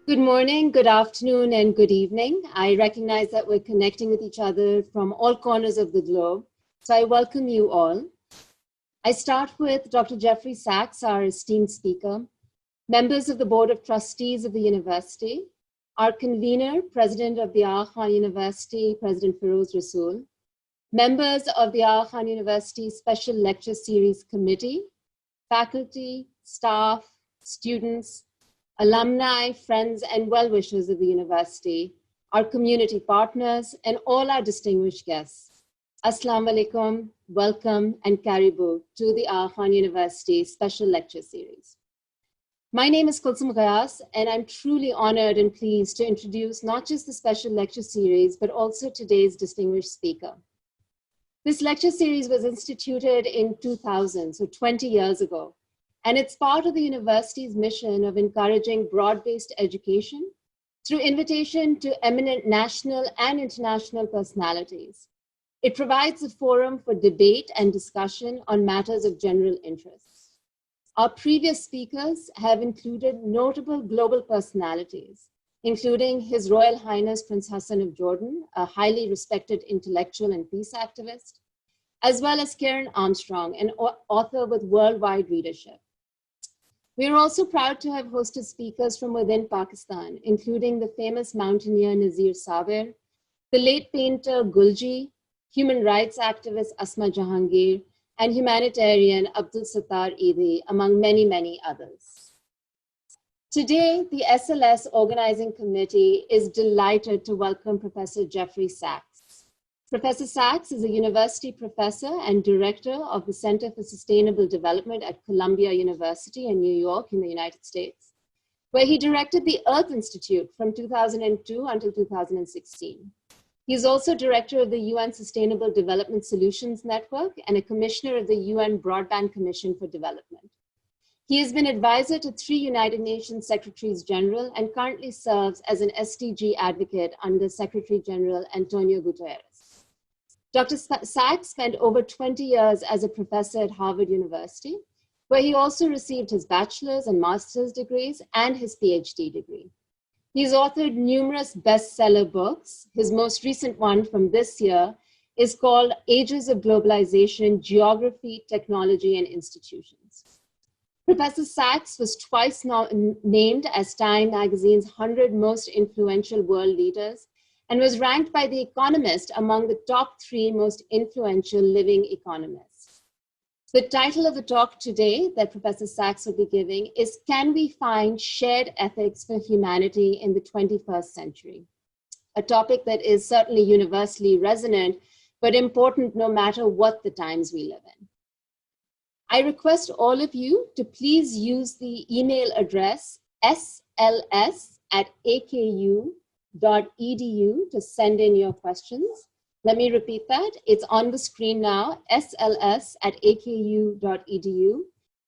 Good morning, good afternoon, and good evening. I recognize that we're connecting with each other from all corners of the globe, so I welcome you all. I start with Dr. Jeffrey Sachs, our esteemed speaker, members of the Board of Trustees of the University, our convener, President of the Aga Khan University, President Feroz Rasool, members of the Aga Khan University Special Lecture Series Committee, faculty, staff, students, alumni, friends, and well-wishers of the university, our community partners, and all our distinguished guests. Assalamu alaikum, welcome, and karibu to the Aga Khan University Special Lecture Series. My name is Kulsum Ghayas, and I'm truly honored and pleased to introduce not just the Special Lecture Series, but also today's distinguished speaker. This lecture series was instituted in 2000, so 20 years ago. And it's part of the university's mission of encouraging broad-based education through invitation to eminent national and international personalities. It provides a forum for debate and discussion on matters of general interest. Our previous speakers have included notable global personalities, including His Royal Highness Prince Hassan of Jordan, a highly respected intellectual and peace activist, as well as Karen Armstrong, an author with worldwide readership. We are also proud to have hosted speakers from within Pakistan, including the famous mountaineer Nazir Saber, the late painter Gulji, human rights activist Asma Jahangir, and humanitarian Abdul Sattar Eidi, among many, many others. Today, the SLS Organizing Committee is delighted to welcome Professor Jeffrey Sachs. Professor Sachs is a university professor and director of the Center for Sustainable Development at Columbia University in New York in the United States, where he directed the Earth Institute from 2002 until 2016. He is also director of the UN Sustainable Development Solutions Network and a commissioner of the UN Broadband Commission for Development. He has been advisor to 3 United Nations Secretaries General and currently serves as an SDG advocate under Secretary General Antonio Guterres. Dr. Sachs spent over 20 years as a professor at Harvard University, where he also received his bachelor's and master's degrees and his PhD degree. He's authored numerous bestseller books. His most recent one from this year is called Ages of Globalization, Geography, Technology, and Institutions. Professor Sachs was twice named as Time magazine's 100 most influential world leaders and was ranked by The Economist among the top 3 most influential living economists. The title of the talk today that Professor Sachs will be giving is Can We Find Shared Ethics for Humanity in the 21st Century? A topic that is certainly universally resonant, but important no matter what the times we live in. I request all of you to please use the email address sls@aku.edu to send in your questions. Let me repeat that. It's on the screen now, sls@aku.edu.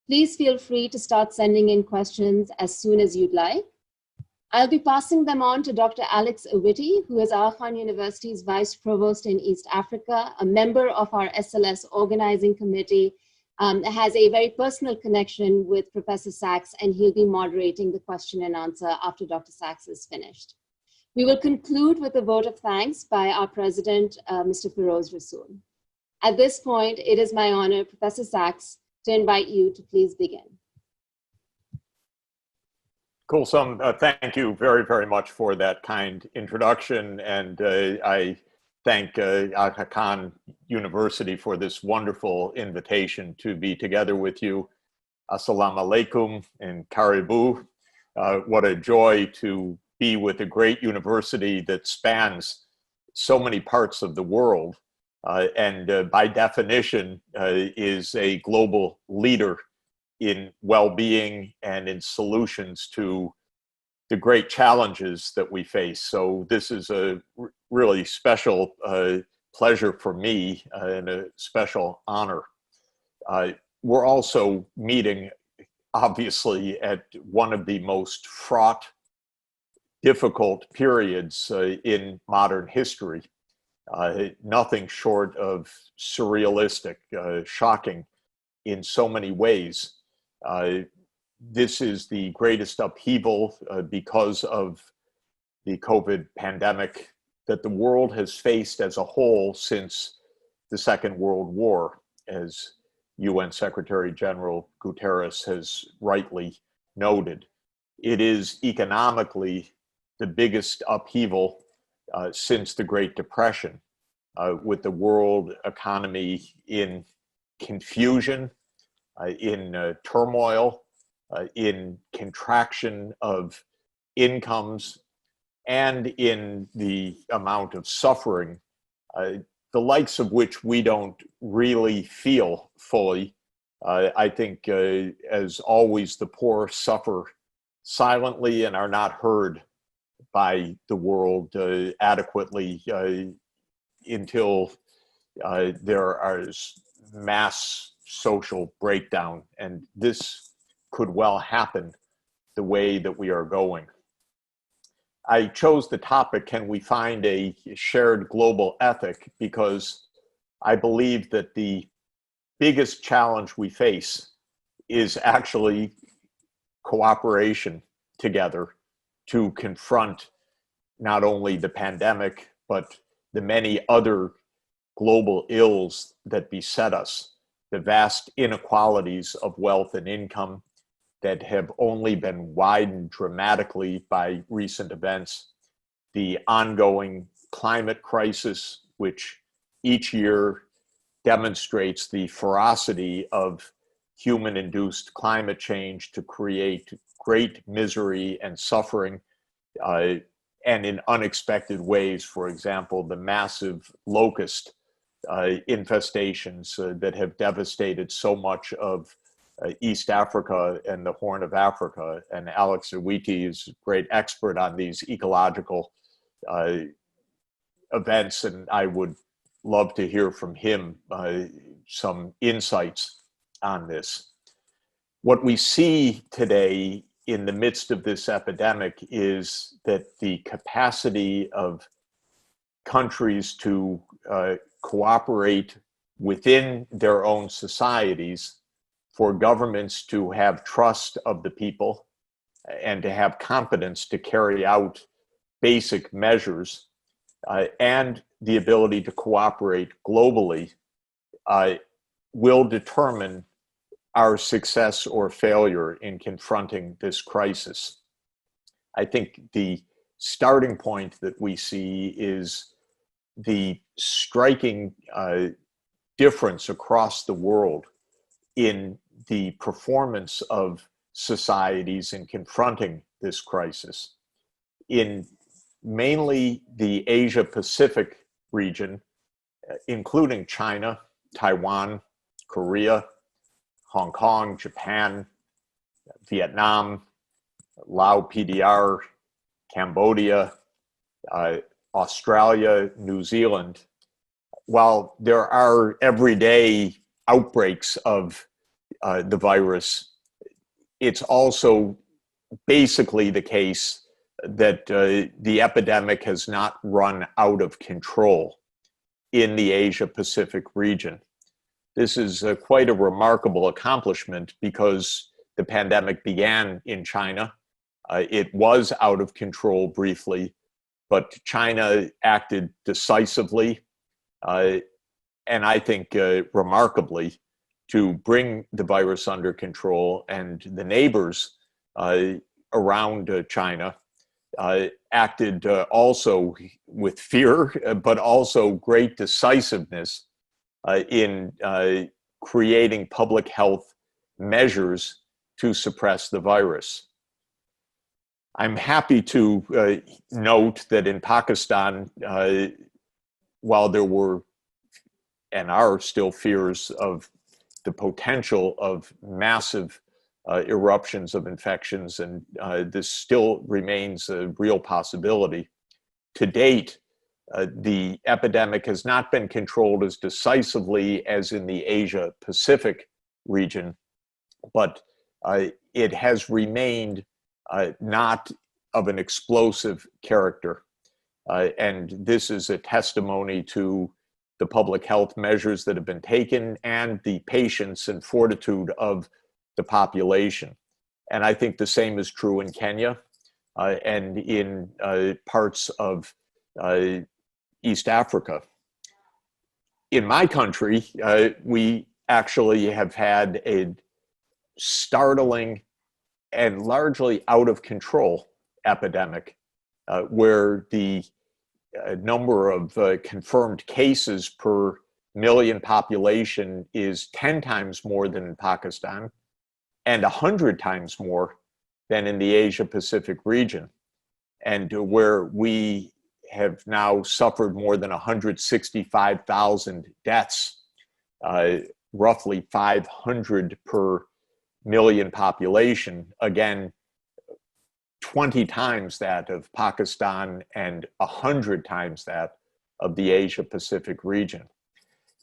Please feel free to start sending in questions as soon as you'd like. I'll be passing them on to Dr. Alex Awiti, who is Aga Khan University's Vice Provost in East Africa, a member of our SLS Organizing Committee, has a very personal connection with Professor Sachs, and he'll be moderating the question and answer after Dr. Sachs is finished. We will conclude with a vote of thanks by our president, Mr. Feroz Rasool. At this point, it is my honor, Professor Sachs, to invite you to please begin. Kulsum, thank you very, very much for that kind introduction. And I thank Aga Khan University for this wonderful invitation to be together with you. Assalamu alaikum and karibu. What a joy to be with a great university that spans so many parts of the world and by definition is a global leader in well-being and in solutions to the great challenges that we face. So this is a really special pleasure for me and a special honor. We're also meeting, obviously, at one of the most fraught, difficult periods in modern history. Nothing short of surrealistic, shocking in so many ways. this is the greatest upheaval because of the COVID pandemic that the world has faced as a whole since the Second World War, as UN Secretary General Guterres has rightly noted. It is economically the biggest upheaval since the Great Depression, with the world economy in confusion, in turmoil, in contraction of incomes, and in the amount of suffering, the likes of which we don't really feel fully. I think, as always, the poor suffer silently and are not heard by the world adequately until there is mass social breakdown. And this could well happen the way that we are going. I chose the topic, can we find a shared global ethic? Because I believe that the biggest challenge we face is actually cooperation together to confront not only the pandemic, but the many other global ills that beset us, the vast inequalities of wealth and income that have only been widened dramatically by recent events, the ongoing climate crisis, which each year demonstrates the ferocity of human-induced climate change to create great misery and suffering, and in unexpected ways. For example, the massive locust infestations that have devastated so much of East Africa and the Horn of Africa. And Alex Zawiti is a great expert on these ecological events, and I would love to hear from him some insights on this. What we see today in the midst of this epidemic is that the capacity of countries to cooperate within their own societies, for governments to have trust of the people and to have competence to carry out basic measures, and the ability to cooperate globally will determine our success or failure in confronting this crisis. I think the starting point that we see is the striking difference across the world in the performance of societies in confronting this crisis. In mainly the Asia-Pacific region, including China, Taiwan, Korea, Hong Kong, Japan, Vietnam, Laos PDR, Cambodia, Australia, New Zealand, while there are everyday outbreaks of the virus, it's also basically the case that the epidemic has not run out of control in the Asia-Pacific region. This is quite a remarkable accomplishment because the pandemic began in China. It was out of control briefly, but China acted decisively, and I think remarkably, to bring the virus under control. And the neighbors around China acted also with fear, but also great decisiveness in creating public health measures to suppress the virus. I'm happy to note that in Pakistan, while there were and are still fears of the potential of massive eruptions of infections, and this still remains a real possibility. To date, the epidemic has not been controlled as decisively as in the Asia-Pacific region, but it has remained not of an explosive character. And this is a testimony to the public health measures that have been taken and the patience and fortitude of the population. And I think the same is true in Kenya and in parts of East Africa. In my country, we actually have had a startling and largely out of control epidemic where the number of confirmed cases per million population is 10 times more than in Pakistan and 100 times more than in the Asia Pacific region, and where we have now suffered more than 165,000 deaths, roughly 500 per million population, again, 20 times that of Pakistan and 100 times that of the Asia Pacific region.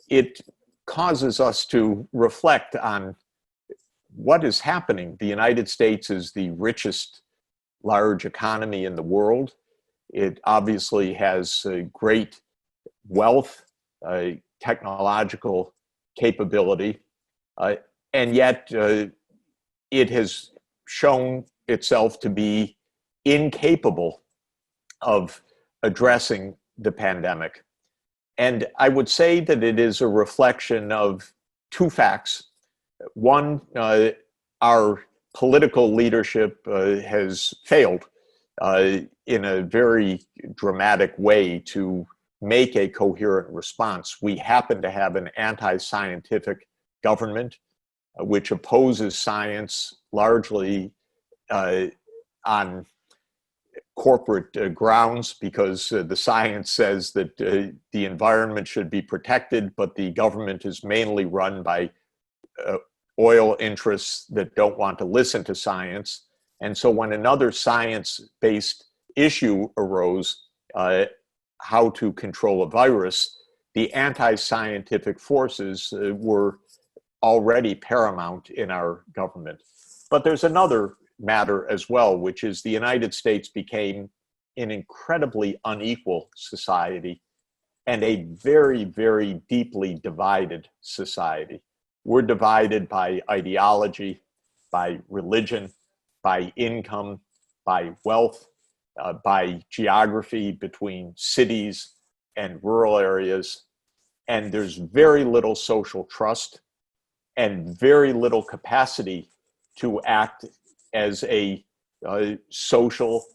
It causes us to reflect on what is happening. The United States is the richest large economy in the world. It obviously has great wealth, technological capability, and yet it has shown itself to be incapable of addressing the pandemic. And I would say that it is a reflection of two facts. One, our political leadership has failed in a very dramatic way to make a coherent response. We happen to have an anti-scientific government which opposes science largely on corporate grounds, because the science says that the environment should be protected, but the government is mainly run by oil interests that don't want to listen to science. And so when another science-based issue arose, how to control a virus, the anti-scientific forces were already paramount in our government. But there's another matter as well, which is the United States became an incredibly unequal society and a very, very deeply divided society. We're divided by ideology, by religion, by income, by wealth, by geography between cities and rural areas. And there's very little social trust and very little capacity to act as a social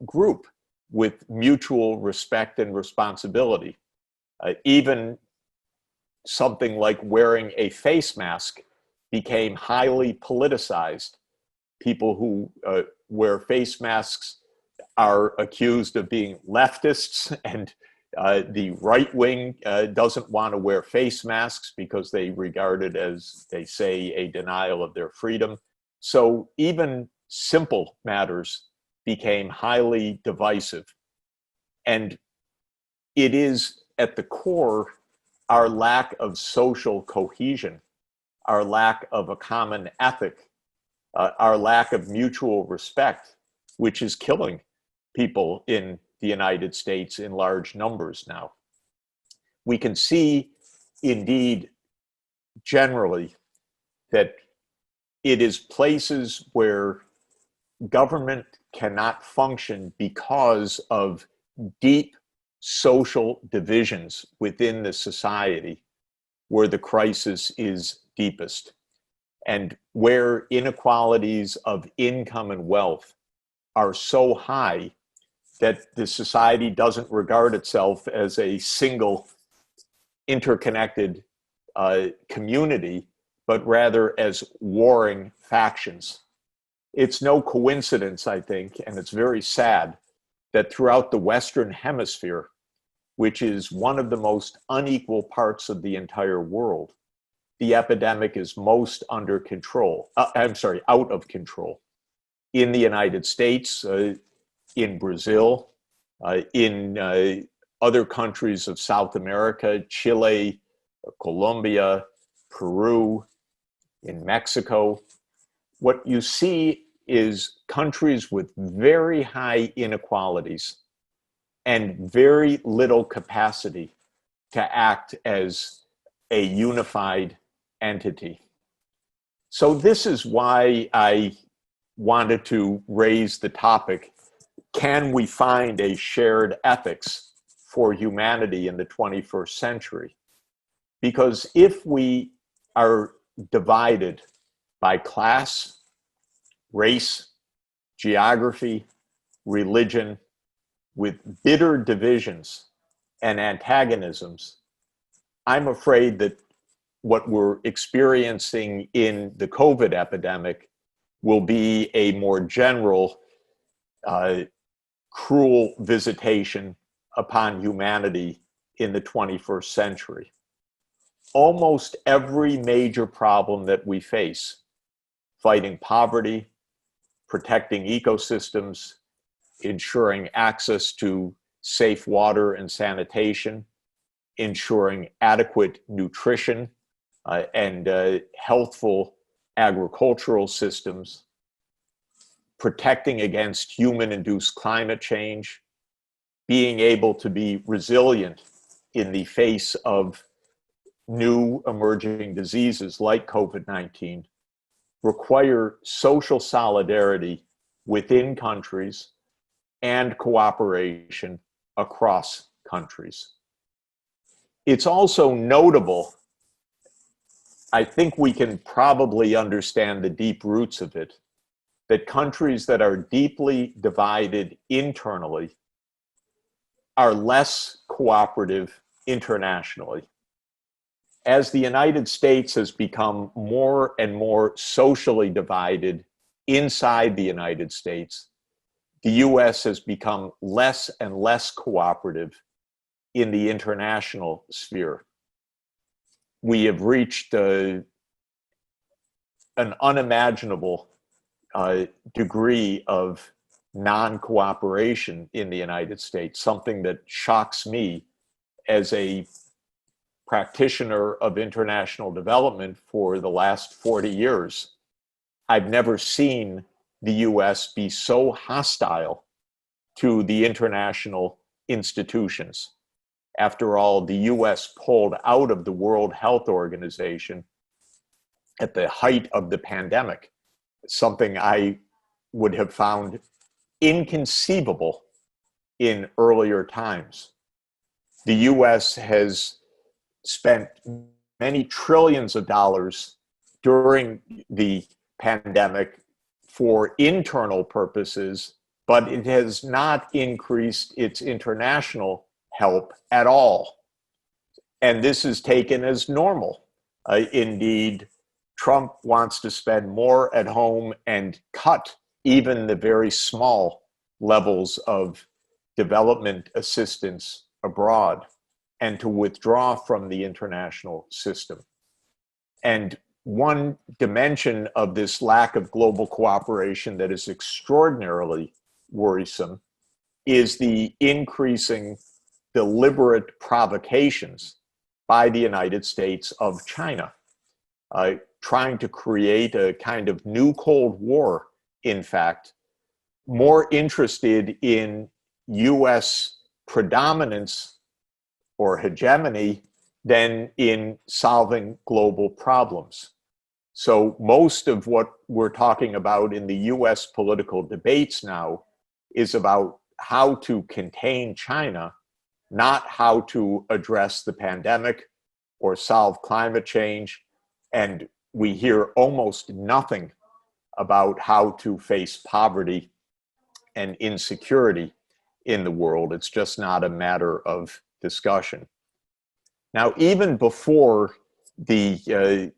group with mutual respect and responsibility. Even something like wearing a face mask became highly politicized. People who wear face masks are accused of being leftists, and the right wing doesn't want to wear face masks because they regard it as, they say, a denial of their freedom. So even simple matters became highly divisive. And it is at the core our lack of social cohesion, our lack of a common ethic, our lack of mutual respect, which is killing people in the United States in large numbers now. We can see, indeed, generally, that it is places where government cannot function because of deep social divisions within the society where the crisis is deepest, and where inequalities of income and wealth are so high that the society doesn't regard itself as a single interconnected community, but rather as warring factions. It's no coincidence, I think, and it's very sad, that throughout the Western Hemisphere, which is one of the most unequal parts of the entire world, the epidemic is most out of control. In the United States, in Brazil, in other countries of South America, Chile, Colombia, Peru, in Mexico, what you see is countries with very high inequalities and very little capacity to act as a unified entity. So this is why I wanted to raise the topic, can we find a shared ethics for humanity in the 21st century? Because if we are divided by class, race, geography, religion, with bitter divisions and antagonisms, I'm afraid that what we're experiencing in the COVID epidemic will be a more general, cruel visitation upon humanity in the 21st century. Almost every major problem that we face, fighting poverty, protecting ecosystems, ensuring access to safe water and sanitation, ensuring adequate nutrition and healthful agricultural systems, protecting against human-induced climate change, being able to be resilient in the face of new emerging diseases like COVID-19, require social solidarity within countries and cooperation across countries. It's also notable, I think we can probably understand the deep roots of it, that countries that are deeply divided internally are less cooperative internationally. As the United States has become more and more socially divided inside the United States, the US has become less and less cooperative in the international sphere. We have reached an unimaginable degree of non-cooperation in the United States, something that shocks me as a practitioner of international development for the last 40 years. I've never seen the US be so hostile to the international institutions. After all, the US pulled out of the World Health Organization at the height of the pandemic, something I would have found inconceivable in earlier times. The US has spent many trillions of dollars during the pandemic for internal purposes, but it has not increased its international help at all. And this is taken as normal. Indeed, Trump wants to spend more at home and cut even the very small levels of development assistance abroad, and to withdraw from the international system. And one dimension of this lack of global cooperation that is extraordinarily worrisome is the increasing deliberate provocations by the United States of China, trying to create a kind of new Cold War, in fact, more interested in US predominance or hegemony than in solving global problems. So most of what we're talking about in the US political debates now is about how to contain China, not how to address the pandemic or solve climate change. And we hear almost nothing about how to face poverty and insecurity in the world. It's just not a matter of discussion. Now, even before the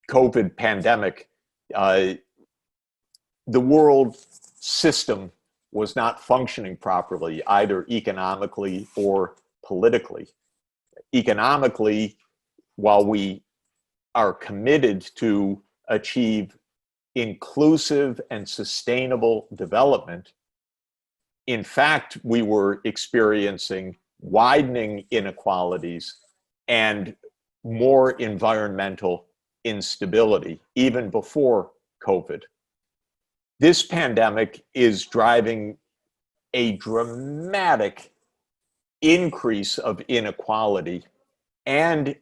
COVID pandemic, the world system was not functioning properly, either economically or politically. Economically, while we are committed to achieve inclusive and sustainable development, in fact, we were experiencing widening inequalities and more environmental instability, even before COVID. This pandemic is driving a dramatic increase of inequality and,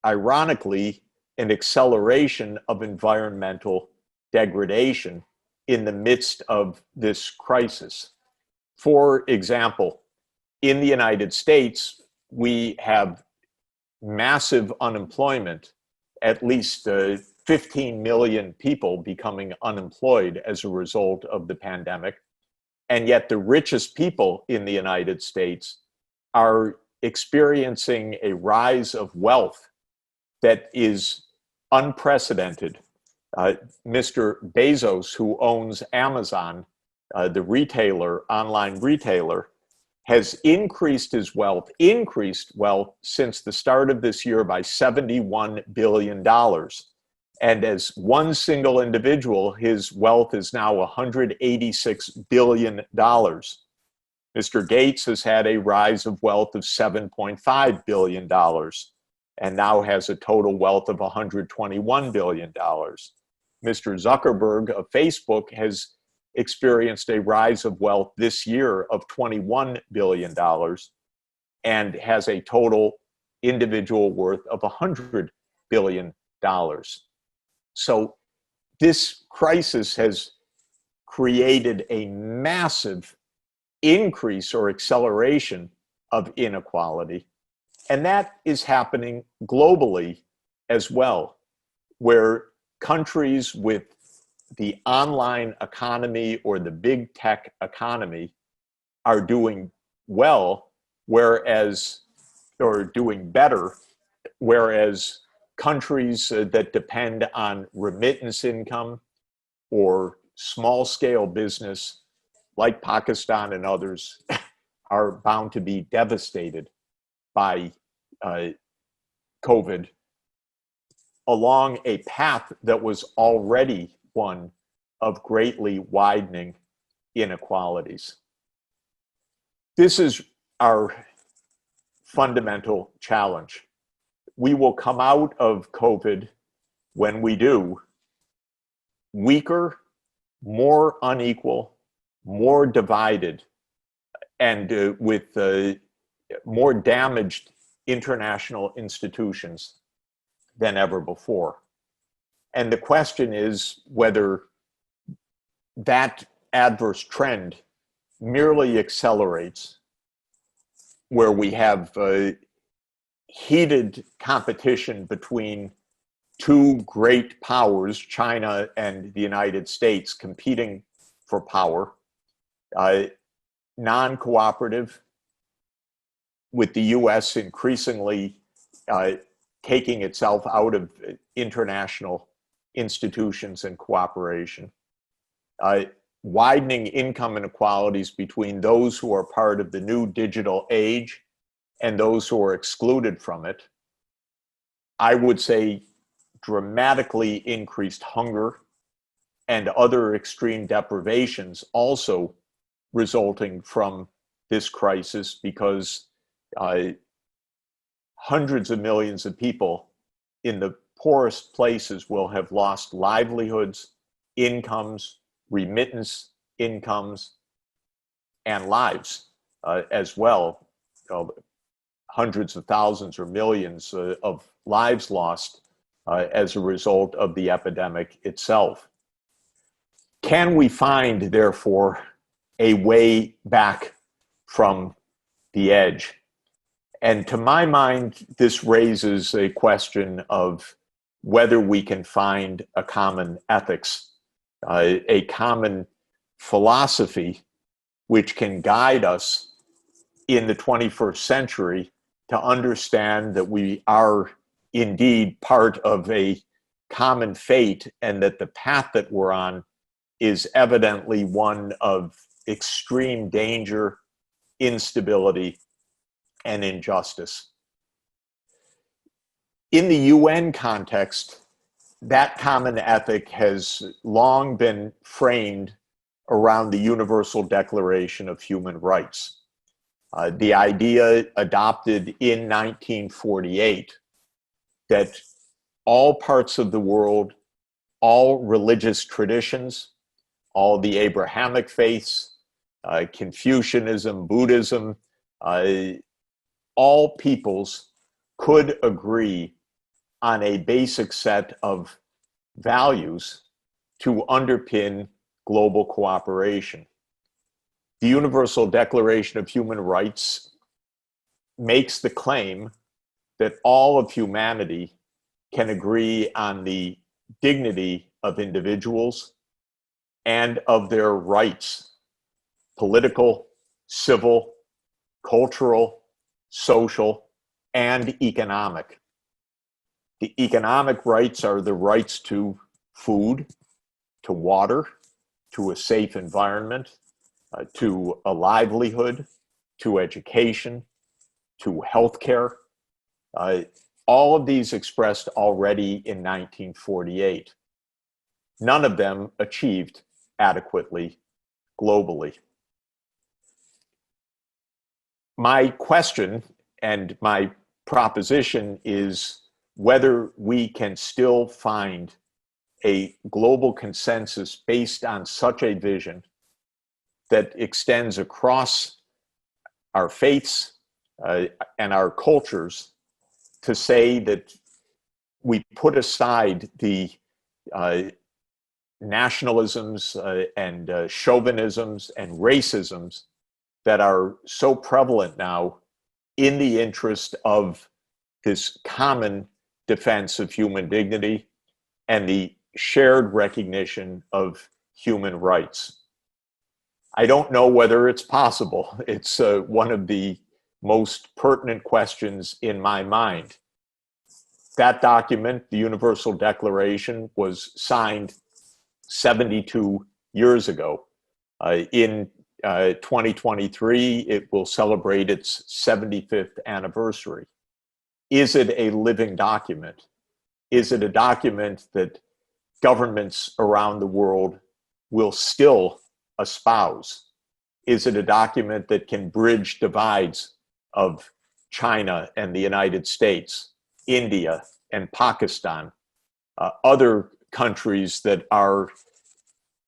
ironically, an acceleration of environmental degradation in the midst of this crisis. For example, in the United States, we have massive unemployment, at least 15 million people becoming unemployed as a result of the pandemic. And yet the richest people in the United States are experiencing a rise of wealth that is unprecedented. Mr. Bezos, who owns Amazon, the online retailer, has increased wealth since the start of this year by $71 billion. And as one single individual, his wealth is now $186 billion. Mr. Gates has had a rise of wealth of $7.5 billion and now has a total wealth of $121 billion. Mr. Zuckerberg of Facebook has experienced a rise of wealth this year of $21 billion and has a total individual worth of $100 billion. So this crisis has created a massive increase or acceleration of inequality. And that is happening globally as well, where countries with the online economy or the big tech economy are doing well, or doing better, whereas countries that depend on remittance income or small scale business like Pakistan and others are bound to be devastated by COVID along a path that was already one of greatly widening inequalities. This is our fundamental challenge. We will come out of COVID, when we do, weaker, more unequal, more divided, and with more damaged international institutions than ever before. And the question is whether that adverse trend merely accelerates, where we have heated competition between two great powers, China and the United States, competing for power, non-cooperative, with the US increasingly taking itself out of international institutions and cooperation, widening income inequalities between those who are part of the new digital age and those who are excluded from it. I would say dramatically increased hunger and other extreme deprivations also resulting from this crisis, because hundreds of millions of people in the poorest places will have lost livelihoods, incomes, remittance incomes, and lives as well. Hundreds of thousands or millions of lives lost as a result of the epidemic itself. Can we find, therefore, a way back from the edge? And to my mind, this raises a question of whether we can find a common ethics, a common philosophy which can guide us in the 21st century to understand that we are indeed part of a common fate, and that the path that we're on is evidently one of extreme danger, instability, and injustice. In the UN context, that common ethic has long been framed around the Universal Declaration of Human Rights. The idea adopted in 1948 that all parts of the world, all religious traditions, all the Abrahamic faiths, Confucianism, Buddhism, all peoples could agree on a basic set of values to underpin global cooperation. The Universal Declaration of Human Rights makes the claim that all of humanity can agree on the dignity of individuals and of their rights, political, civil, cultural, social, and economic. The economic rights are the rights to food, to water, to a safe environment, to a livelihood, to education, to healthcare. All of these expressed already in 1948. None of them achieved adequately globally. My question and my proposition is whether we can still find a global consensus based on such a vision that extends across our faiths and our cultures to say that we put aside the nationalisms and chauvinisms and racisms that are so prevalent now in the interest of this common defense of human dignity and the shared recognition of human rights. I don't know whether it's possible. It's one of the most pertinent questions in my mind. That document, the Universal Declaration, was signed 72 years ago. In 2023, it will celebrate its 75th anniversary. Is it a living document? Is it a document that governments around the world will still espouse? Is it a document that can bridge divides of China and the United States, India and Pakistan, other countries that are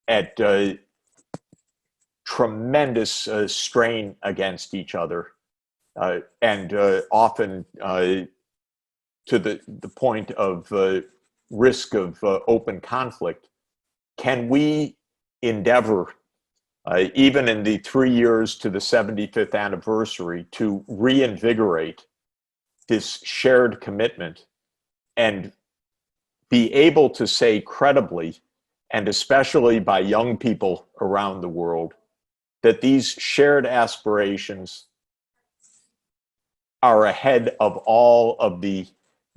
at tremendous strain against each other, and often to the point of risk of open conflict? Can we endeavor, even in the 3 years to the 75th anniversary, to reinvigorate this shared commitment and be able to say credibly, and especially by young people around the world, that these shared aspirations are ahead of all of the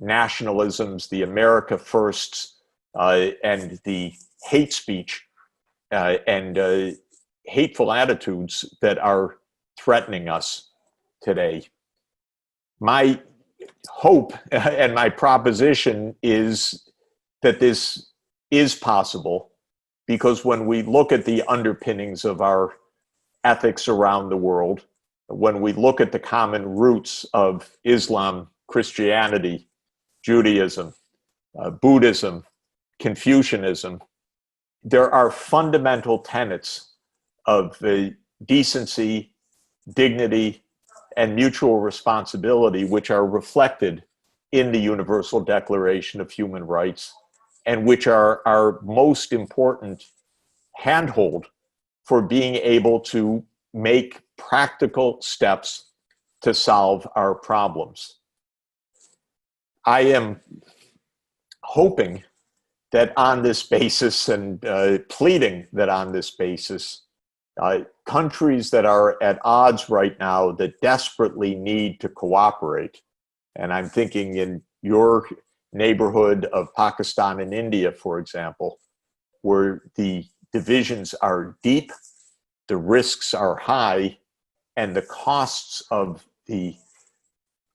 nationalisms, the America Firsts, and the hate speech and hateful attitudes that are threatening us today? My hope and my proposition is that this is possible, because when we look at the underpinnings of our ethics around the world, when we look at the common roots of Islam, Christianity, Judaism, Buddhism, Confucianism, there are fundamental tenets of decency, dignity, and mutual responsibility which are reflected in the Universal Declaration of Human Rights, and which are our most important handhold for being able to make practical steps to solve our problems. I am hoping that on this basis, and pleading that on this basis, countries that are at odds right now that desperately need to cooperate, and I'm thinking in your neighborhood of Pakistan and India, for example, where the divisions are deep, the risks are high, and the costs of the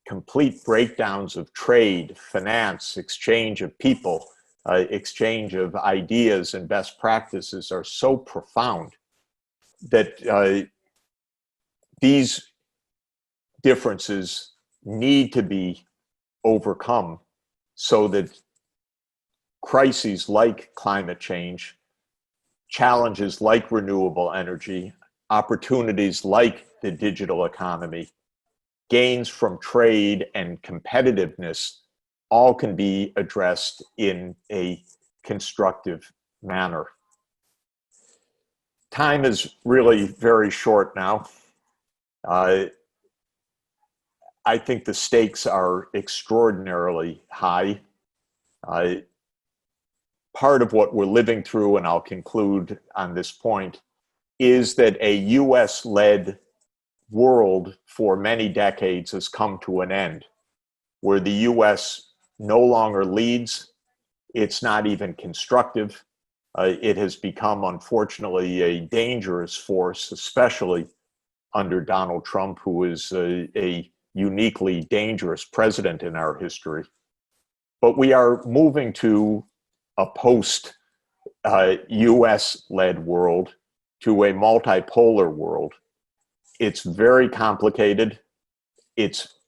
complete breakdowns of trade, finance, exchange of people, exchange of ideas and best practices are so profound that these differences need to be overcome so that crises like climate change, challenges like renewable energy, opportunities like the digital economy, gains from trade and competitiveness all can be addressed in a constructive manner. Time is really very short now. I think the stakes are extraordinarily high. Part of what we're living through, and I'll conclude on this point, is that a US-led world for many decades has come to an end, where the US no longer leads. It's not even constructive. It has become, unfortunately, a dangerous force, especially under Donald Trump, who is a uniquely dangerous president in our history. But we are moving to a post-US-led world, to a multipolar world. It's very complicated. It's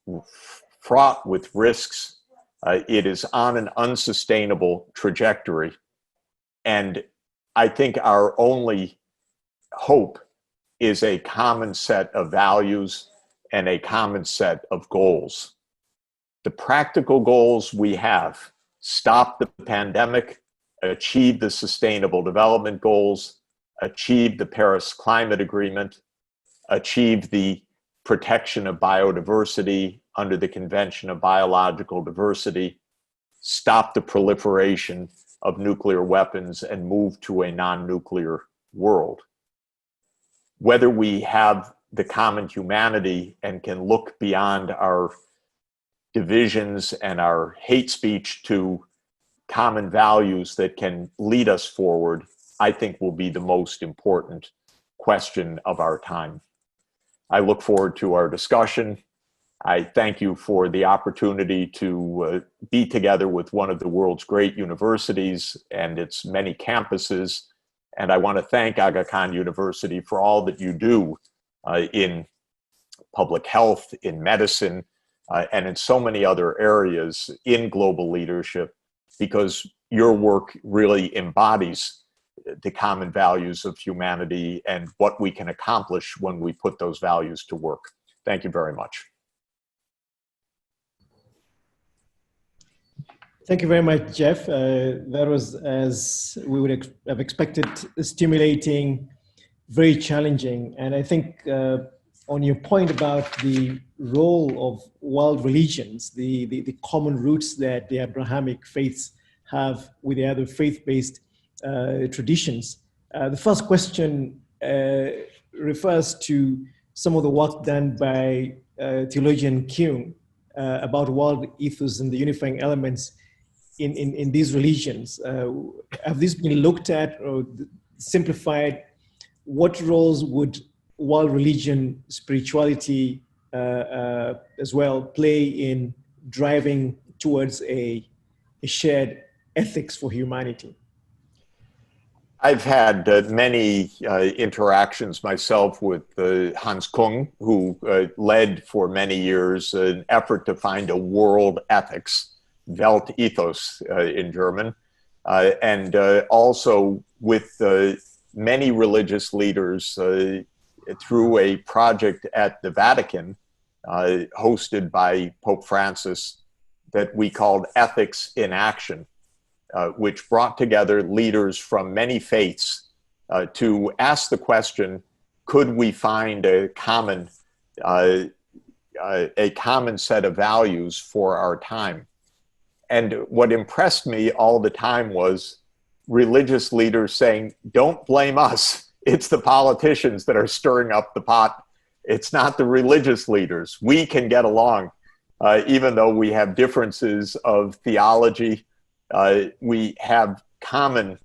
fraught with risks. It is on an unsustainable trajectory. And I think our only hope is a common set of values and a common set of goals. The practical goals we have: stop the pandemic, achieve the Sustainable Development Goals, achieve the Paris Climate Agreement, achieve the protection of biodiversity under the Convention of Biological Diversity, stop the proliferation of nuclear weapons, and move to a non-nuclear world. Whether we have the common humanity and can look beyond our divisions and our hate speech to common values that can lead us forward, I think will be the most important question of our time. I look forward to our discussion. I thank you for the opportunity to be together with one of the world's great universities and its many campuses. And I want to thank Aga Khan University for all that you do in public health, in medicine, and in so many other areas in global leadership, because your work really embodies the common values of humanity and what we can accomplish when we put those values to work. Thank you very much. Thank you very much, Jeff. That was, as we would have expected, stimulating, very challenging. And I think on your point about the role of world religions, the common roots that the Abrahamic faiths have with the other faith-based traditions, the first question refers to some of the work done by theologian Kuhn about world ethos and the unifying elements in these religions. Have these been looked at or simplified? What roles would world religion, spirituality as well play in driving towards a shared ethics for humanity? I've had many interactions myself with Hans Kung, who led for many years an effort to find a world ethics, Weltethos in German, and also with many religious leaders through a project at the Vatican hosted by Pope Francis that we called Ethics in Action, which brought together leaders from many faiths to ask the question, could we find a common set of values for our time? And what impressed me all the time was religious leaders saying, don't blame us. It's the politicians that are stirring up the pot. It's not the religious leaders. We can get along, even though we have differences of theology. We have common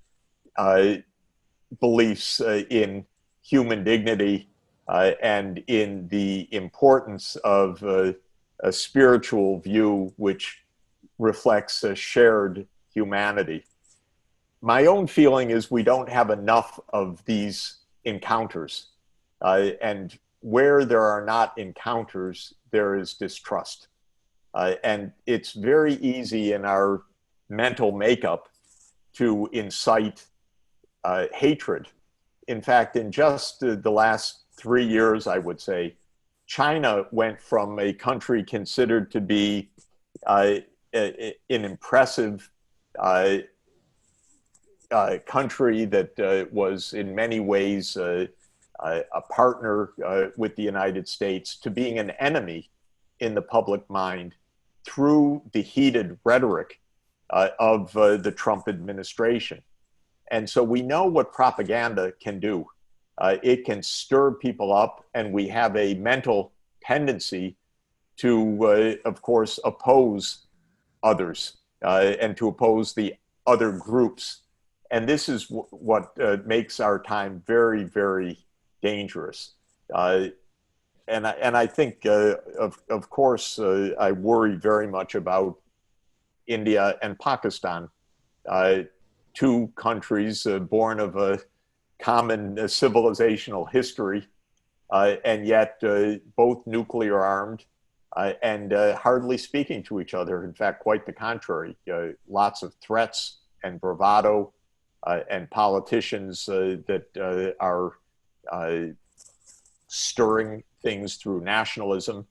beliefs in human dignity and in the importance of a spiritual view which reflects a shared humanity. My own feeling is we don't have enough of these encounters. And where there are not encounters, there is distrust. And it's very easy in our mental makeup to incite hatred. In fact, in just the last 3 years, I would say, China went from a country considered to be an impressive country that was in many ways a partner with the United States, to being an enemy in the public mind through the heated rhetoric of the Trump administration. And so we know what propaganda can do. It can stir people up, and we have a mental tendency to, of course, oppose others and to oppose the other groups. And this is what makes our time very, very dangerous. And I think, of course, I worry very much about India and Pakistan, two countries born of a common civilizational history, and yet both nuclear armed and hardly speaking to each other. In fact, quite the contrary. Lots of threats and bravado, and politicians that are stirring things through nationalism.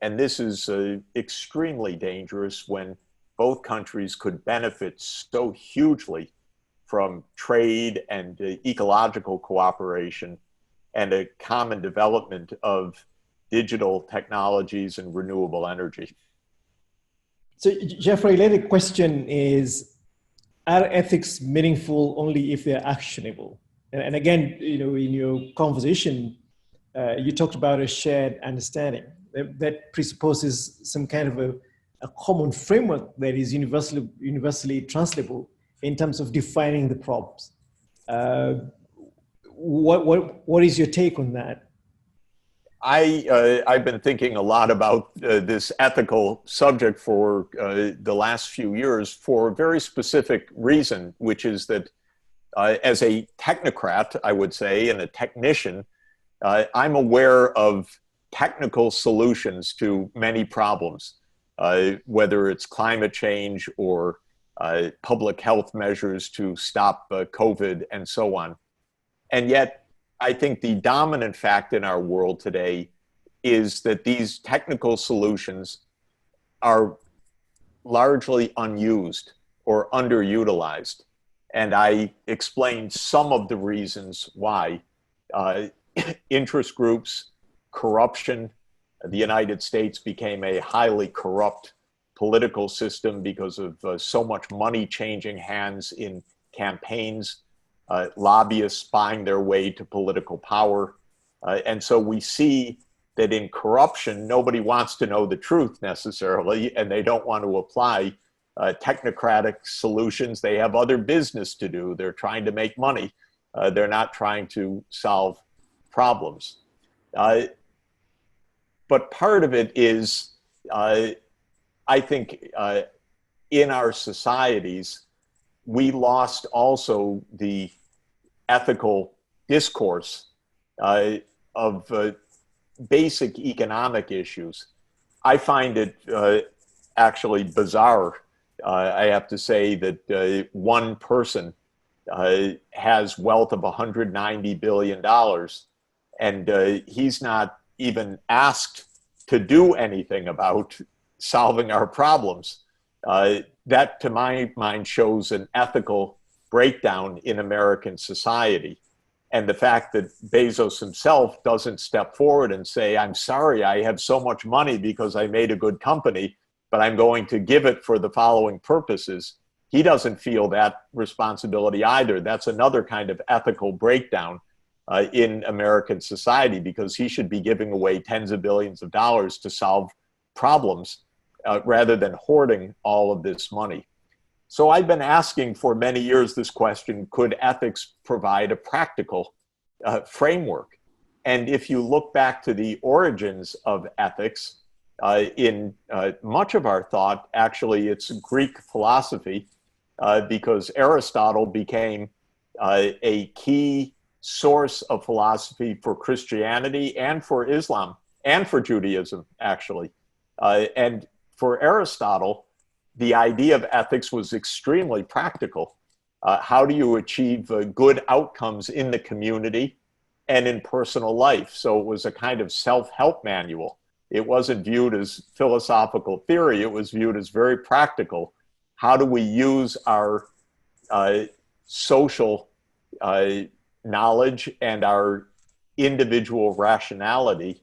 And this is extremely dangerous when both countries could benefit so hugely from trade and ecological cooperation and a common development of digital technologies and renewable energy. So, Jeff, a related question is, are ethics meaningful only if they're actionable? And again, you know, in your conversation, you talked about a shared understanding that presupposes some kind of a common framework that is universally translatable in terms of defining the problems. What is your take on that? I've been thinking a lot about this ethical subject for the last few years for a very specific reason, which is that as a technocrat, I would say, and a technician, I'm aware of technical solutions to many problems, whether it's climate change or public health measures to stop COVID and so on. And yet, I think the dominant fact in our world today is that these technical solutions are largely unused or underutilized. And I explained some of the reasons why. Interest groups, corruption. The United States became a highly corrupt political system because of so much money changing hands in campaigns, lobbyists buying their way to political power. And so we see that in corruption, nobody wants to know the truth necessarily, and they don't want to apply technocratic solutions. They have other business to do. They're trying to make money. They're not trying to solve problems. But part of it is, I think, in our societies, we lost also the ethical discourse of basic economic issues. I find it actually bizarre, I have to say, that one person has wealth of $190 billion, and he's not even asked to do anything about solving our problems. That, to my mind, shows an ethical breakdown in American society. And the fact that Bezos himself doesn't step forward and say, I'm sorry, I have so much money because I made a good company, but I'm going to give it for the following purposes. He doesn't feel that responsibility either. That's another kind of ethical breakdown in American society, because he should be giving away tens of billions of dollars to solve problems rather than hoarding all of this money. So I've been asking for many years this question: could ethics provide a practical framework? And if you look back to the origins of ethics, in much of our thought, actually it's Greek philosophy, because Aristotle became a key source of philosophy for Christianity and for Islam and for Judaism, actually. And for Aristotle, the idea of ethics was extremely practical. How do you achieve good outcomes in the community and in personal life? So it was a kind of self-help manual. It wasn't viewed as philosophical theory. It was viewed as very practical. How do we use our social knowledge and our individual rationality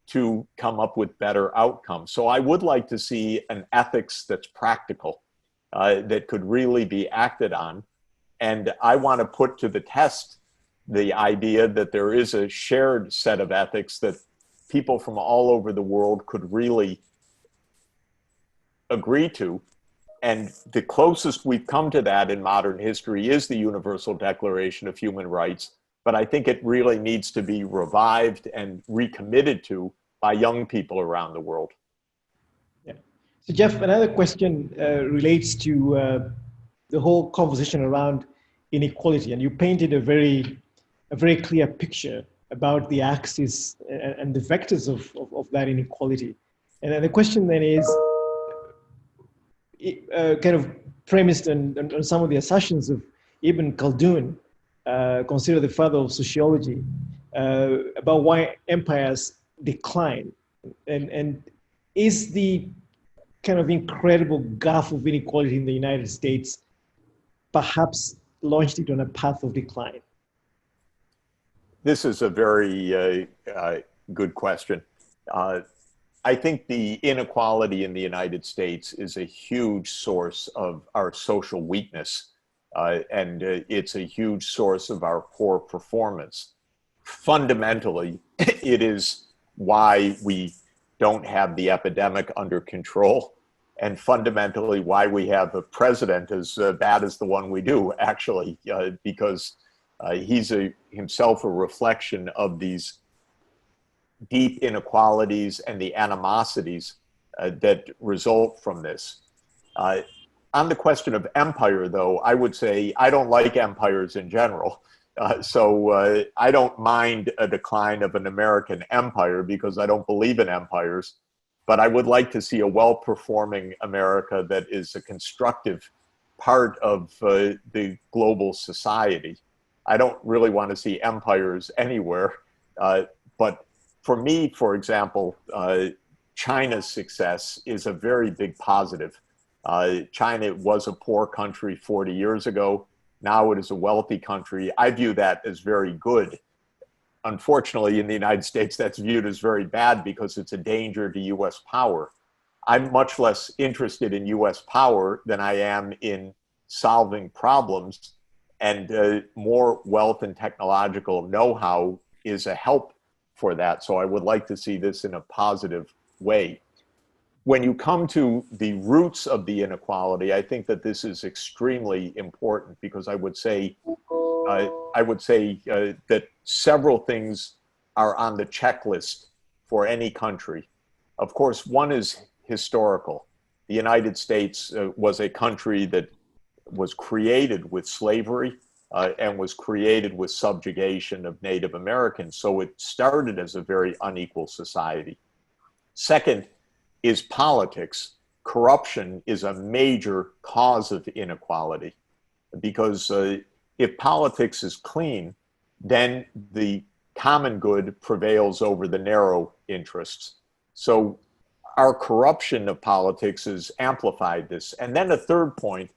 to come up with better outcomes? So I would like to see an ethics that's practical, that could really be acted on. And I want to put to the test the idea that there is a shared set of ethics that people from all over the world could really agree to. And the closest we've come to that in modern history is the Universal Declaration of Human Rights. But I think it really needs to be revived and recommitted to by young people around the world. Yeah. So Jeff, another question relates to the whole conversation around inequality. And you painted a very clear picture about the axis and the vectors of that inequality. And then the question then is, kind of premised on some of the assertions of Ibn Khaldun, considered the father of sociology, about why empires decline. And is the kind of incredible gulf of inequality in the United States perhaps launched it on a path of decline? This is a very good question. I think the inequality in the United States is a huge source of our social weakness, and it's a huge source of our poor performance. Fundamentally, it is why we don't have the epidemic under control, and fundamentally why we have a president as bad as the one we do, actually, because he's himself a reflection of these deep inequalities and the animosities that result from this. On the question of empire, though, I would say I don't like empires in general. So I don't mind a decline of an American empire because I don't believe in empires. But I would like to see a well-performing America that is a constructive part of the global society. I don't really want to see empires anywhere, but for me, for example, China's success is a very big positive. China was a poor country 40 years ago. Now it is a wealthy country. I view that as very good. Unfortunately, in the United States, that's viewed as very bad because it's a danger to US power. I'm much less interested in US power than I am in solving problems, and more wealth and technological know-how is a help for that. So I would like to see this in a positive way. When you come to the roots of the inequality, I think that this is extremely important because I would say that several things are on the checklist for any country. Of course, one is historical. The United States was a country that was created with slavery and was created with subjugation of Native Americans. So it started as a very unequal society. Second is politics. Corruption is a major cause of inequality because if politics is clean, then the common good prevails over the narrow interests. So our corruption of politics has amplified this. And then a third point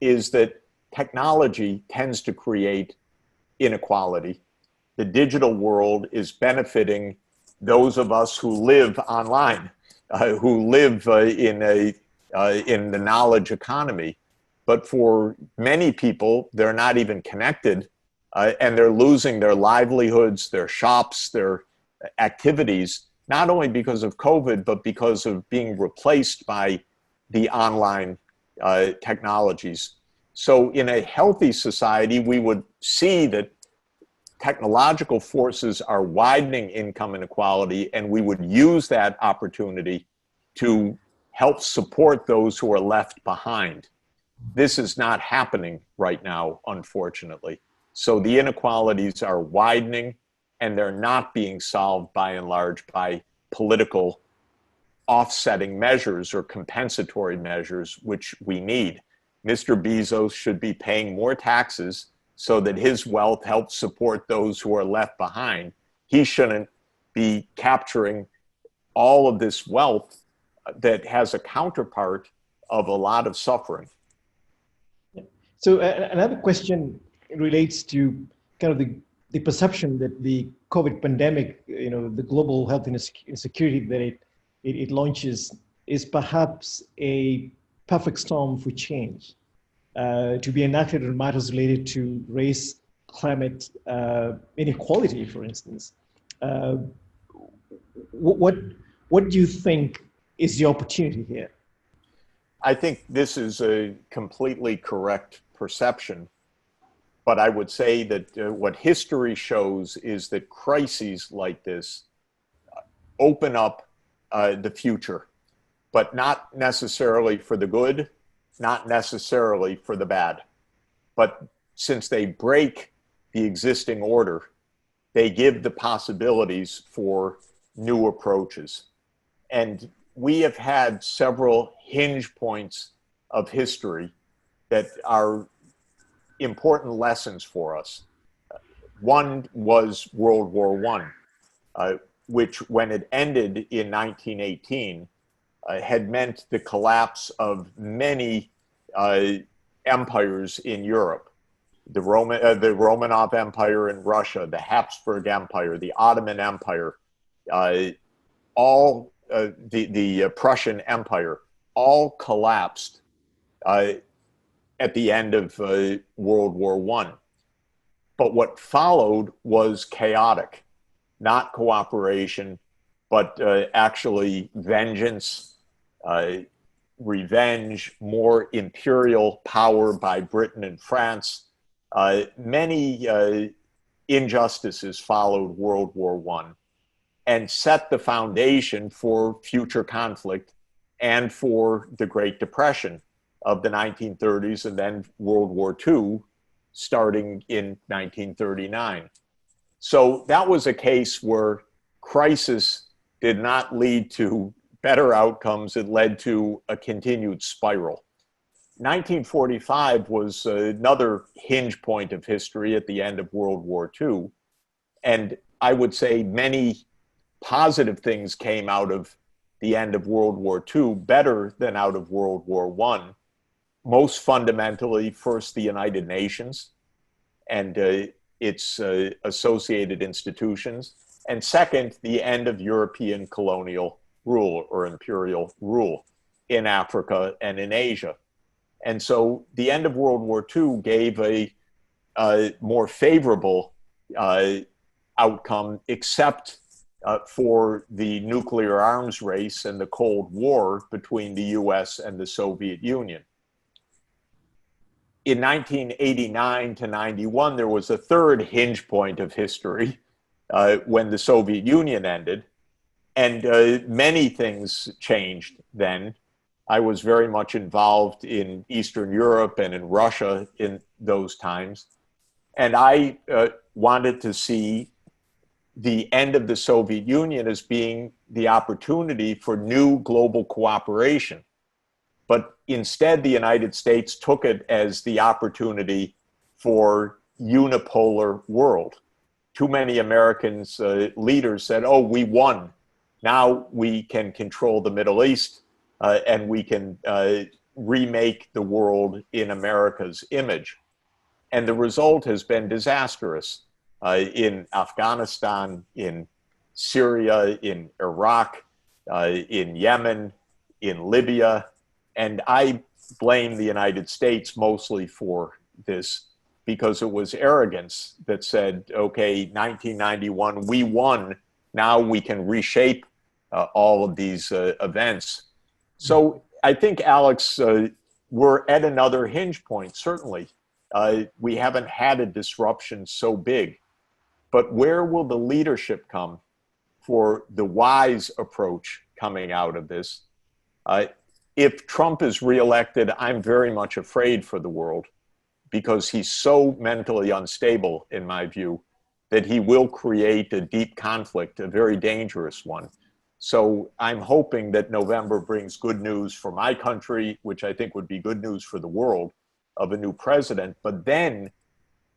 is that technology tends to create inequality. The digital world is benefiting those of us who live online, who live in the knowledge economy. But for many people, they're not even connected, and they're losing their livelihoods, their shops, their activities, not only because of COVID, but because of being replaced by the online technologies. So in a healthy society, we would see that technological forces are widening income inequality, and we would use that opportunity to help support those who are left behind. This is not happening right now, unfortunately. So the inequalities are widening, and they're not being solved by and large by political offsetting measures or compensatory measures, which we need. Mr. Bezos should be paying more taxes so that his wealth helps support those who are left behind. He shouldn't be capturing all of this wealth that has a counterpart of a lot of suffering. So another question relates to kind of the perception that the COVID pandemic, the global health insecurity that it launches is perhaps a perfect storm for change to be enacted on matters related to race, climate, inequality, for instance. What do you think is the opportunity here? I think this is a completely correct perception, but I would say that what history shows is that crises like this open up the future, but not necessarily for the good, not necessarily for the bad. But since they break the existing order, they give the possibilities for new approaches. And we have had several hinge points of history that are important lessons for us. One was World War I, which when it ended in 1918, had meant the collapse of many empires in Europe. The Romanov Empire in Russia, the Habsburg Empire, the Ottoman Empire, all the Prussian Empire, all collapsed at the end of World War I. But what followed was chaotic, not cooperation, but actually vengeance, revenge, more imperial power by Britain and France. Many injustices followed World War I and set the foundation for future conflict and for the Great Depression of the 1930s and then World War II starting in 1939. So that was a case where crisis did not lead to better outcomes. It led to a continued spiral. 1945 was another hinge point of history at the end of World War II. And I would say many positive things came out of the end of World War II, better than out of World War I. Most fundamentally, first, the United Nations and its associated institutions. And second, the end of European colonial rule or imperial rule in Africa and in Asia. And so the end of World War II gave a more favorable outcome, except for the nuclear arms race and the Cold War between the US and the Soviet Union. In 1989 to 91, there was a third hinge point of history when the Soviet Union ended. And many things changed then. I was very much involved in Eastern Europe and in Russia in those times. And I wanted to see the end of the Soviet Union as being the opportunity for new global cooperation. But instead, the United States took it as the opportunity for unipolar world. Too many Americans, leaders said, oh, we won. Now we can control the Middle East and we can remake the world in America's image. And the result has been disastrous in Afghanistan, in Syria, in Iraq, in Yemen, in Libya. And I blame the United States mostly for this because it was arrogance that said, okay, 1991, we won. Now we can reshape all of these events. So I think, Alex, we're at another hinge point, certainly. We haven't had a disruption so big. But where will the leadership come for the wise approach coming out of this? If Trump is reelected, I'm very much afraid for the world because he's so mentally unstable, in my view, that he will create a deep conflict, a very dangerous one. So I'm hoping that November brings good news for my country, which I think would be good news for the world, of a new president. But then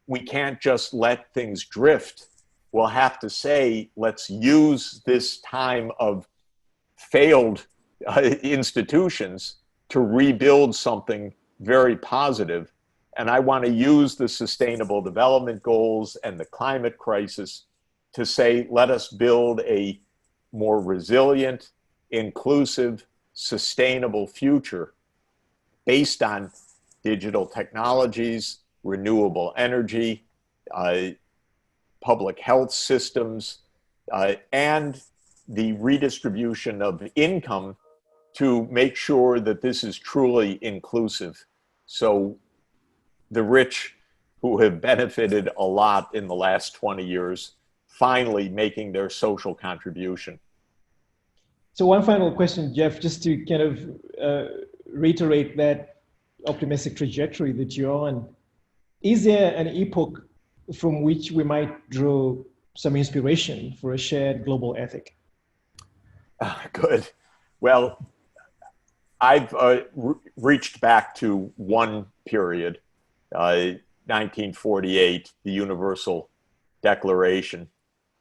we can't just let things drift. We'll have to say, let's use this time of failed institutions to rebuild something very positive. And I want to use the Sustainable Development Goals and the climate crisis to say, let us build a more resilient, inclusive, sustainable future based on digital technologies, renewable energy, public health systems, and the redistribution of income to make sure that this is truly inclusive. So the rich who have benefited a lot in the last 20 years, finally making their social contribution. So one final question, Jeff, just to kind of reiterate that optimistic trajectory that you're on. Is there an epoch from which we might draw some inspiration for a shared global ethic? Good. Well, I've reached back to one period, 1948, the Universal Declaration.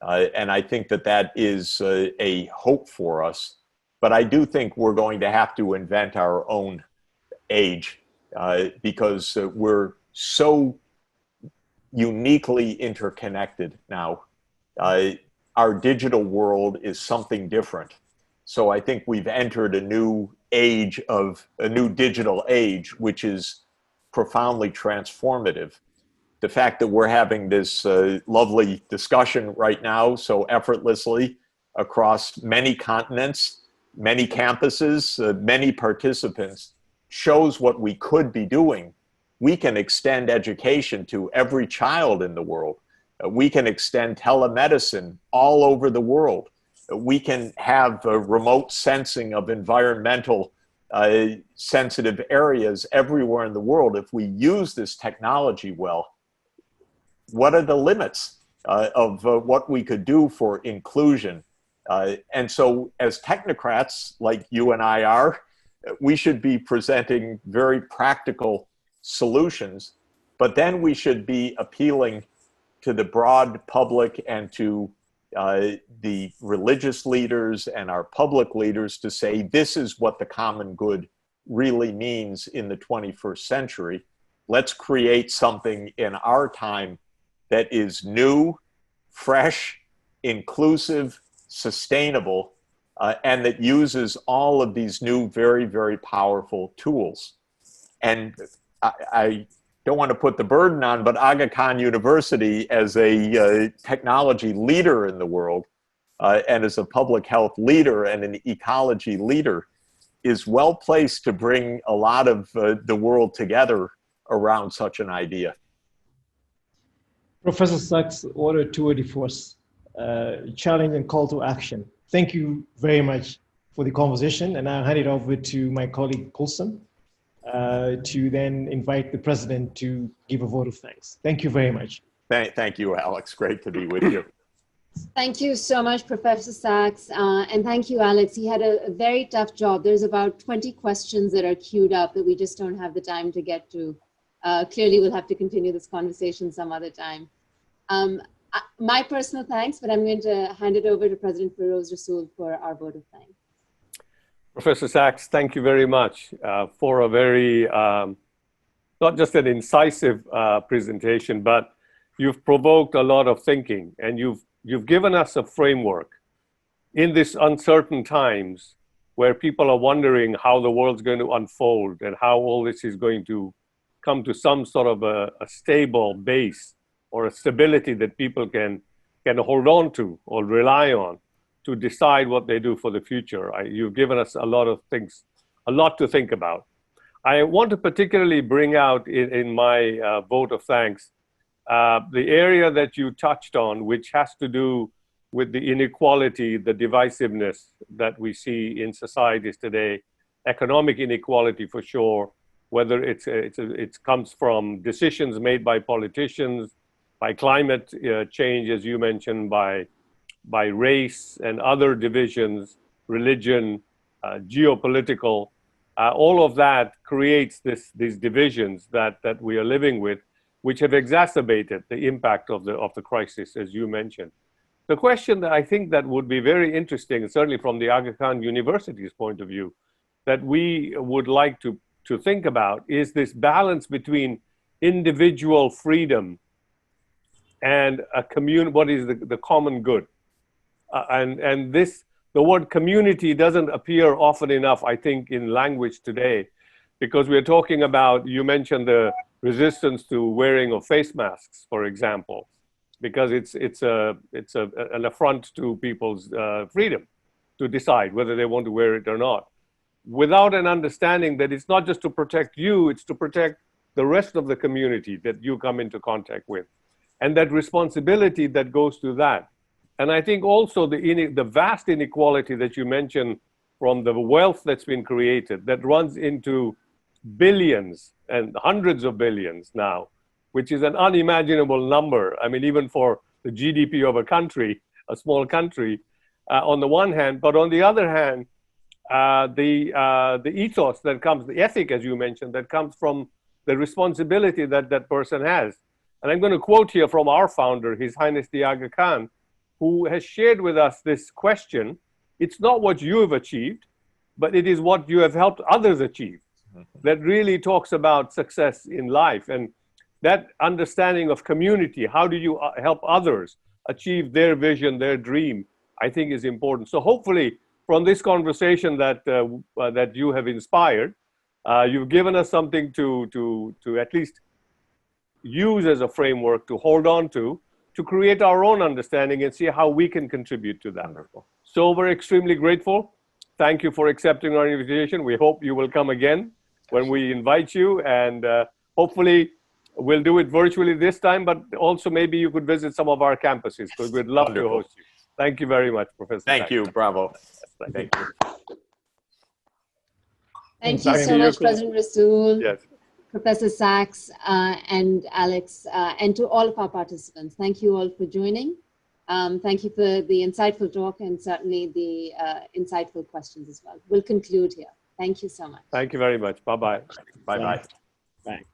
And I think that that is a hope for us. But I do think we're going to have to invent our own age because we're so uniquely interconnected now. Our digital world is something different. So I think we've entered a new digital age, which is profoundly transformative. The fact that we're having this lovely discussion right now so effortlessly across many continents, many campuses, many participants, shows what we could be doing. We can extend education to every child in the world. We can extend telemedicine all over the world. We can have remote sensing of environmental sensitive areas everywhere in the world if we use this technology well. What are the limits of what we could do for inclusion? And so as technocrats like you and I are, we should be presenting very practical solutions, but then we should be appealing to the broad public and to the religious leaders and our public leaders to say, this is what the common good really means in the 21st century. Let's create something in our time that is new, fresh, inclusive, sustainable, and that uses all of these new, very, very powerful tools. And I don't want to put the burden on, but Aga Khan University, as a technology leader in the world, and as a public health leader and an ecology leader, is well placed to bring a lot of the world together around such an idea. Professor Sachs, what a tour de force, challenge and call to action. Thank you very much for the conversation, and I'll hand it over to my colleague Coulson to then invite the president to give a vote of thanks. Thank you very much. Thank you, Alex. Great to be with you. Thank you so much, Professor Sachs. And thank you, Alex. He had a very tough job. There's about 20 questions that are queued up that we just don't have the time to get to. Clearly, we'll have to continue this conversation some other time. My personal thanks, but I'm going to hand it over to President Feroz Rasool for our vote of thanks. Professor Sachs, thank you very much for a very, not just an incisive presentation, but you've provoked a lot of thinking, and you've given us a framework in these uncertain times where people are wondering how the world's going to unfold and how all this is going to come to some sort of a stable base or a stability that people can hold on to or rely on to decide what they do for the future. You've given us a lot of things, a lot to think about. I want to particularly bring out in my vote of thanks the area that you touched on, which has to do with the inequality, the divisiveness that we see in societies today, economic inequality for sure, whether it comes from decisions made by politicians, by climate change, as you mentioned, by race and other divisions, religion, geopolitical, all of that creates these divisions that we are living with, which have exacerbated the impact of the crisis, as you mentioned. The question that I think that would be very interesting, certainly from the Aga Khan University's point of view, that we would like to think about is this balance between individual freedom and a what is the common good. And the word community doesn't appear often enough, I think, in language today, because we're talking about, you mentioned the resistance to wearing of face masks, for example, because it's an affront to people's freedom to decide whether they want to wear it or not, without an understanding that it's not just to protect you, it's to protect the rest of the community that you come into contact with, and that responsibility that goes to that. And I think also the vast inequality that you mentioned from the wealth that's been created that runs into billions and hundreds of billions now, which is an unimaginable number. I mean, even for the GDP of a country, a small country, on the one hand, but on the other hand, the ethos that comes, the ethic, as you mentioned, that comes from the responsibility that that person has. And I'm going to quote here from our founder, His Highness the Aga Khan, who has shared with us this question. It's not what you have achieved, but it is what you have helped others achieve that really talks about success in life. And that understanding of community, how do you help others achieve their vision, their dream, I think is important. So hopefully from this conversation that you have inspired, you've given us something to at least use as a framework to hold on to create our own understanding and see how we can contribute to that. Wonderful. So we're extremely grateful. Thank you for accepting our invitation. We hope you will come again when we invite you, and hopefully we'll do it virtually this time, but also maybe you could visit some of our campuses, because we'd love to host you. Thank you very much, Professor. Thank you. Bravo. Thank you. Thank you so much, President Rasool. Yes. Professor Sachs and Alex, and to all of our participants. Thank you all for joining. Thank you for the insightful talk and certainly the insightful questions as well. We'll conclude here. Thank you so much. Thank you very much. Bye-bye. Bye-bye. Bye.